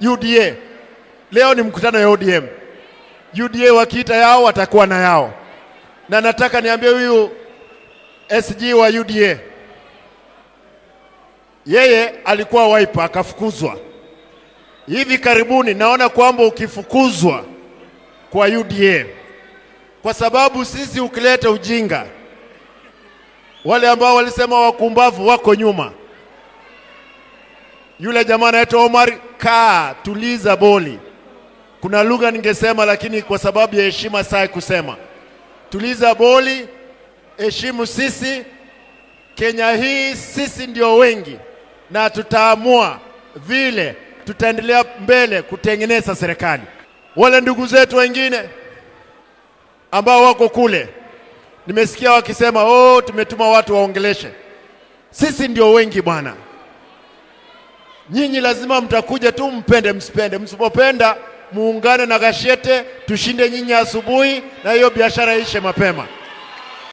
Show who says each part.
Speaker 1: UDA. Leo ni mkutano ya ODM. UDA wakiita yao watakuwa na yao. Na nataka niambie huyu SG wa UDA, yeye alikuwa Wiper akafukuzwa. Hivi karibuni naona kwamba ukifukuzwa kwa UDA, kwa sababu sisi ukileta ujinga, wale ambao walisema wakumbavu wako nyuma. Yule jamaa anaitwa Omar, tuliza boli. Kuna lugha ningesema lakini kwa sababu ya heshima sai kusema. Tuliza boli, heshimu sisi. Kenya hii sisi ndio wengi na tutaamua vile tutaendelea mbele kutengeneza serikali. Wale ndugu zetu wengine ambao wako kule, nimesikia wakisema tumetuma watu waongeleshe. Sisi ndio wengi bwana. Nyinyi lazima mtakuja tu, mpende msipende. Msipopenda muungane na Gashete, tushinde nyinyi asubuhi na hiyo biashara ishe mapema.